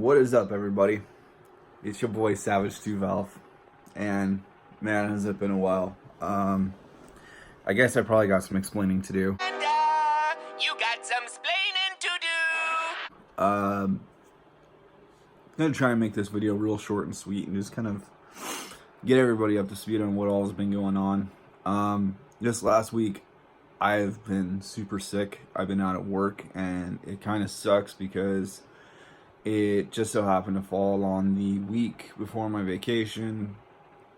What is up, everybody? It's your boy Savage 2 Valve, and man, has it been a while. I guess I probably got some explaining to do. And, you got some splaining to do. I'm gonna try and make this video real short and sweet, and just kind of get everybody up to speed on what all has been going on. This last week, I've been super sick. I've been out at work, and it kind of sucks because it just so happened to fall on the week before my vacation,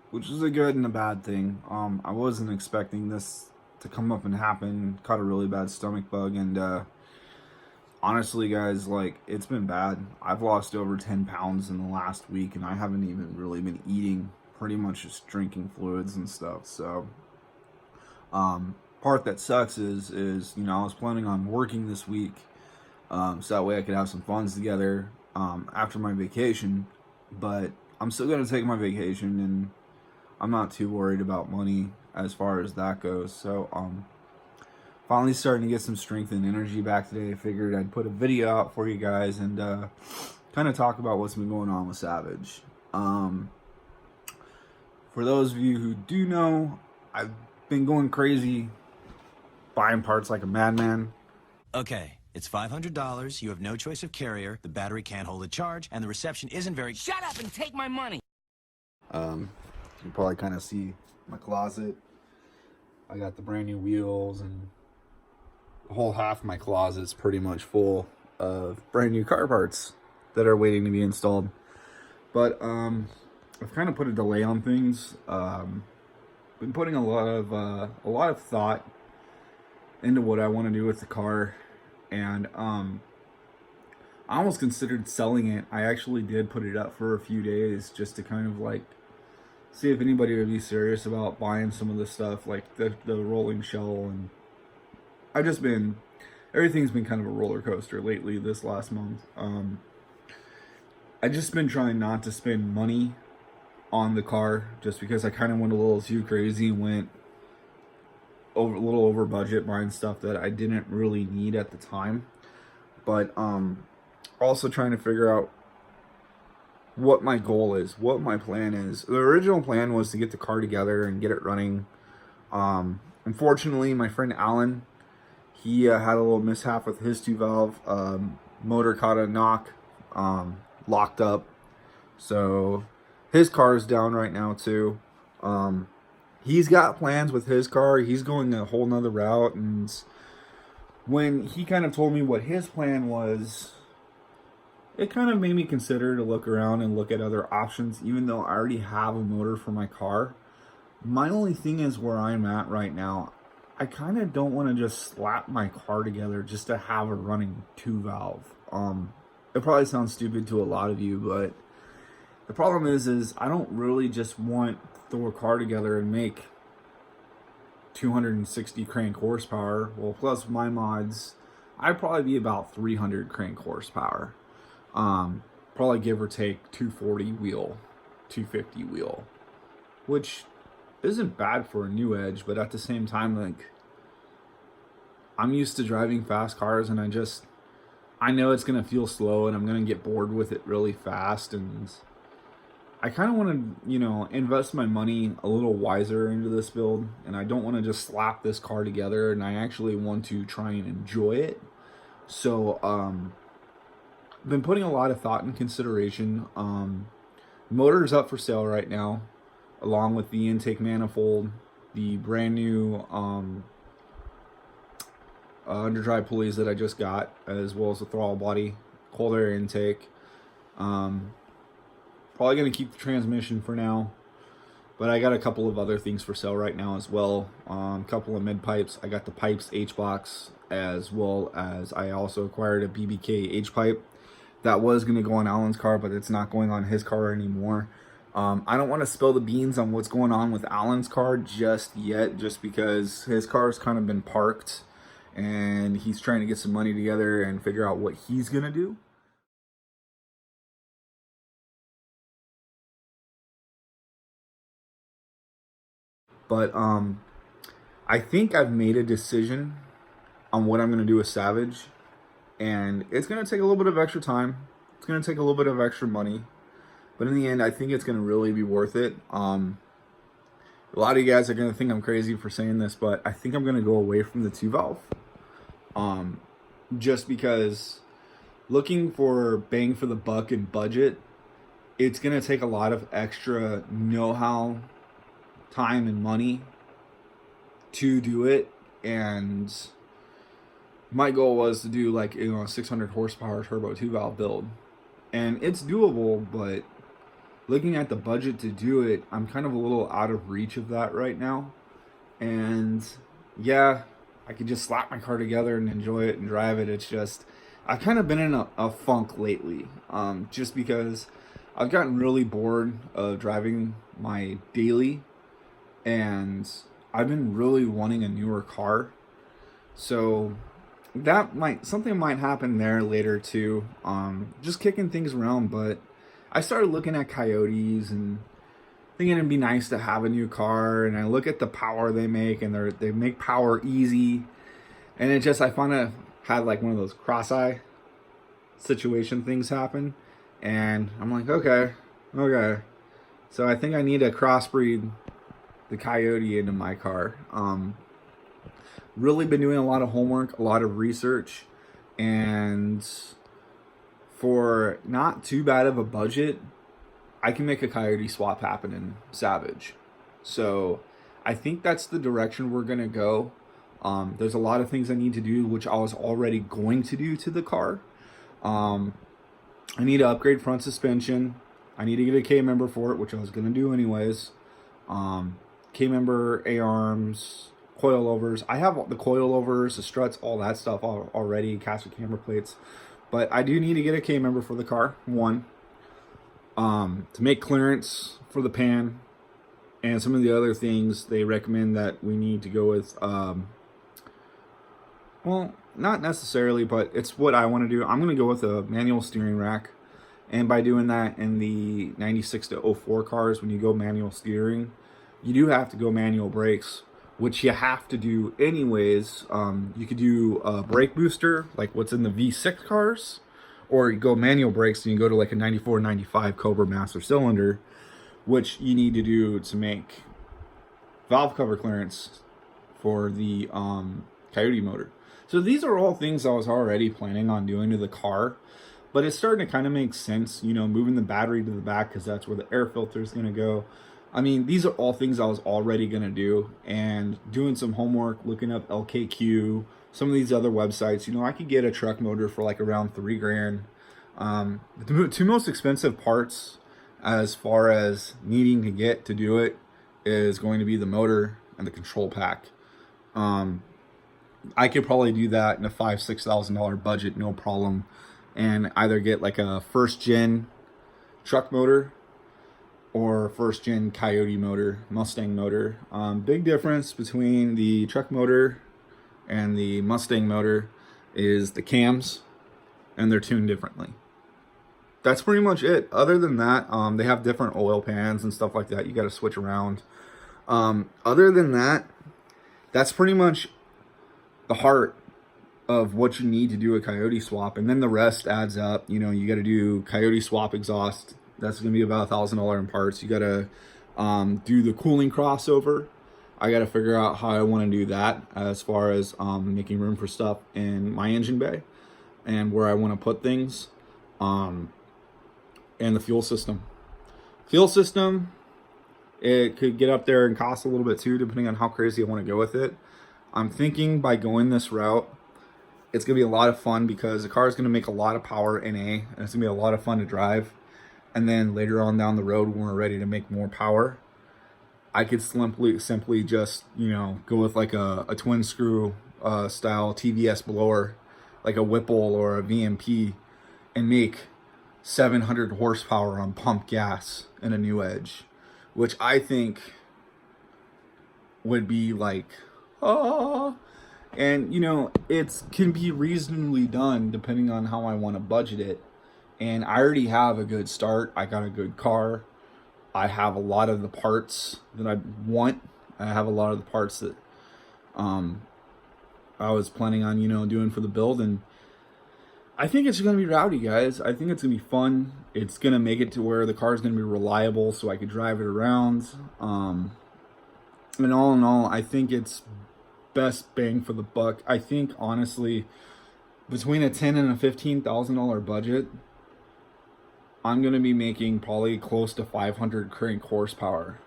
which is a good and a bad thing. I wasn't expecting this to come up and happen. Caught a really bad stomach bug, and honestly, guys, like, it's been bad. I've lost over 10 pounds in the last week, and I haven't even really been eating, pretty much just drinking fluids and stuff. So part that sucks is you know, I was planning on working this week, so that way I could have some funds together after my vacation. But I'm still going to take my vacation, and I'm not too worried about money as far as that goes. So finally starting to get some strength and energy back today. I figured I'd put a video out for you guys and kind of talk about what's been going on with Savage. For those of you who do know, I've been going crazy buying parts like a madman. Okay, it's $500, you have no choice of carrier, the battery can't hold a charge, and the reception isn't very— Shut up and take my money. You can probably kind of see my closet. I got the brand new wheels, and the whole half of my closet is pretty much full of brand new car parts that are waiting to be installed. But I've kind of put a delay on things. Been putting a lot of thought into what I want to do with the car, and I almost considered selling it. I actually did put it up for a few days just to kind of like see if anybody would be serious about buying some of the stuff, like the rolling shell. And everything's been kind of a roller coaster lately this last month. I just been trying not to spend money on the car just because I kind of went a little too crazy, went a little over budget buying stuff that I didn't really need at the time. But also trying to figure out what my goal is, what my plan is. The original plan was to get the car together and get it running. Unfortunately, my friend Alan, he had a little mishap with his 2-valve. Motor caught a knock, locked up. So his car is down right now too. He's got plans with his car. He's going a whole nother route. And when he kind of told me what his plan was, it kind of made me consider to look around and look at other options, even though I already have a motor for my car. My only thing is, where I'm at right now, I kind of don't want to just slap my car together just to have a running 2-valve. It probably sounds stupid to a lot of you, but the problem is I don't really just want to throw a car together and make 260 crank horsepower. Well, plus my mods, I'd probably be about 300 crank horsepower. Probably give or take 240 wheel, 250 wheel, which isn't bad for a new Edge, but at the same time, like, I'm used to driving fast cars, and I know it's gonna feel slow, and I'm gonna get bored with it really fast. And I kind of want to, you know, invest my money a little wiser into this build, and I don't want to just slap this car together, and I actually want to try and enjoy it. So I've been putting a lot of thought and consideration. Motor is up for sale right now, along with the intake manifold, the brand new underdrive pulleys that I just got, as well as the throttle body, cold air intake. Probably going to keep the transmission for now, but I got a couple of other things for sale right now as well. A couple of mid pipes. I got the pipes H-box, as well as I also acquired a BBK H-pipe that was going to go on Alan's car, but it's not going on his car anymore. I don't want to spill the beans on what's going on with Alan's car just yet, just because his car's kind of been parked, and he's trying to get some money together and figure out what he's going to do. But I think I've made a decision on what I'm going to do with Savage, and it's going to take a little bit of extra time. It's going to take a little bit of extra money, but in the end, I think it's going to really be worth it. A lot of you guys are going to think I'm crazy for saying this, but I think I'm going to go away from the 2-valve. Just because looking for bang for the buck and budget, it's going to take a lot of extra know-how, time, and money to do it. And my goal was to do like, you know, a 600 horsepower turbo 2-valve build. And it's doable, but looking at the budget to do it, I'm kind of a little out of reach of that right now. And yeah, I could just slap my car together and enjoy it and drive it. It's just, I've kind of been in a funk lately, just because I've gotten really bored of driving my daily, and I've been really wanting a newer car. So something might happen there later too. Just kicking things around, but I started looking at Coyotes and thinking it'd be nice to have a new car. And I look at the power they make, and they make power easy. And it just, I kind of had like one of those cross-eye situation things happen. And I'm like, okay. So I think I need to crossbreed the Coyote into my car. Really been doing a lot of homework, a lot of research, and for not too bad of a budget, I can make a Coyote swap happen in Savage. So I think that's the direction we're going to go. There's a lot of things I need to do, which I was already going to do to the car. I need to upgrade front suspension. I need to get a K-member for it, which I was going to do anyways. K-member, A-arms, coilovers. I have the coilovers, the struts, all that stuff already, caster camber plates. But I do need to get a K-member for the car, one. To make clearance for the pan. And some of the other things, they recommend that we need to go with, well, not necessarily, but it's what I want to do. I'm going to go with a manual steering rack. And by doing that in the 96 to 04 cars, when you go manual steering, you do have to go manual brakes, which you have to do anyways. You could do a brake booster, like what's in the V6 cars, or you go manual brakes and you go to like a 94, 95 Cobra master cylinder, which you need to do to make valve cover clearance for the Coyote motor. So these are all things I was already planning on doing to the car, but it's starting to kind of make sense, you know, moving the battery to the back because that's where the air filter is going to go. I mean, these are all things I was already going to do, and doing some homework, looking up LKQ, some of these other websites. You know, I could get a truck motor for like around $3,000. The two most expensive parts as far as needing to get to do it is going to be the motor and the control pack. I could probably do that in a $5,000-$6,000 budget, no problem, and either get like a first gen truck motor or first gen Coyote motor, Mustang motor. Big difference between the truck motor and the Mustang motor is the cams, and they're tuned differently. That's pretty much it. Other than that, they have different oil pans and stuff like that. You got to switch around. Other than that, that's pretty much the heart of what you need to do a Coyote swap, and then the rest adds up. You know, you got to do Coyote swap exhaust. That's going to be about $1,000 in parts. You got to do the cooling crossover. I got to figure out how I want to do that as far as making room for stuff in my engine bay and where I want to put things. And the fuel system. Fuel system, it could get up there and cost a little bit too, depending on how crazy I want to go with it. I'm thinking by going this route, it's going to be a lot of fun because the car is going to make a lot of power NA, and it's going to be a lot of fun to drive. And then later on down the road, when we're ready to make more power, I could simply just, you know, go with like a twin screw style TVS blower, like a Whipple or a VMP, and make 700 horsepower on pump gas in a new Edge, which I think would be like, and you know, it can be reasonably done depending on how I want to budget it. And I already have a good start. I got a good car. I have a lot of the parts that I want. I have a lot of the parts that I was planning on, you know, doing for the build. And I think it's going to be rowdy, guys. I think it's going to be fun. It's going to make it to where the car is going to be reliable so I could drive it around. And all in all, I think it's best bang for the buck. I think, honestly, between a $10,000 and a $15,000 budget, I'm going to be making probably close to 500 crank horsepower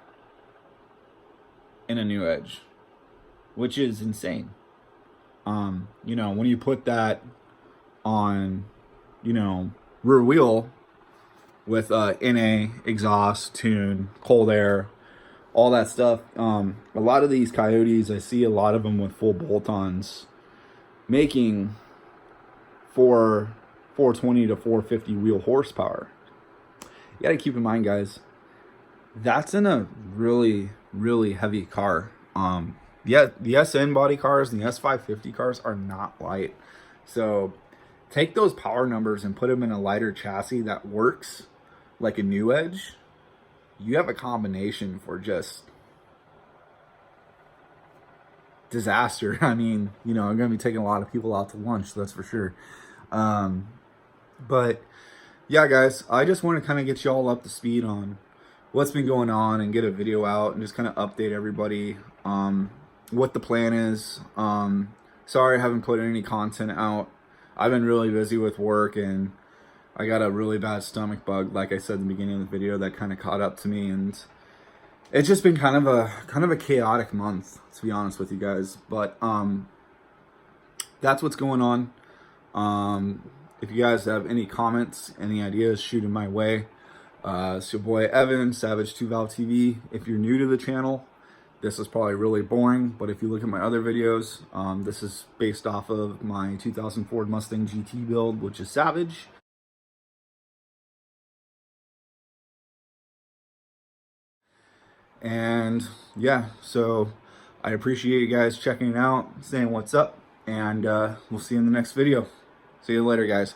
in a new Edge, which is insane. You know, when you put that on, you know, rear wheel with NA, exhaust, tune, cold air, all that stuff. A lot of these Coyotes, I see a lot of them with full bolt-ons making 420 to 450 wheel horsepower. You got to keep in mind, guys, that's in a really, really heavy car. Yeah, the SN body cars and the S550 cars are not light. So take those power numbers and put them in a lighter chassis that works like a new Edge. You have a combination for just disaster. I mean, you know, I'm going to be taking a lot of people out to lunch, that's for sure. But yeah, guys, I just want to kind of get you all up to speed on what's been going on and get a video out and just kind of update everybody what the plan is. Sorry I haven't put any content out. I've been really busy with work, and I got a really bad stomach bug, like I said in the beginning of the video, that kind of caught up to me, and it's just been kind of a chaotic month, to be honest with you guys. But that's what's going on. If you guys have any comments, any ideas, shoot them my way. It's your boy Evan, Savage 2 Valve TV. If you're new to the channel, this is probably really boring, but if you look at my other videos, this is based off of my 2000 Ford Mustang GT build, which is Savage. And yeah, so I appreciate you guys checking it out, saying what's up, and we'll see you in the next video. See you later, guys.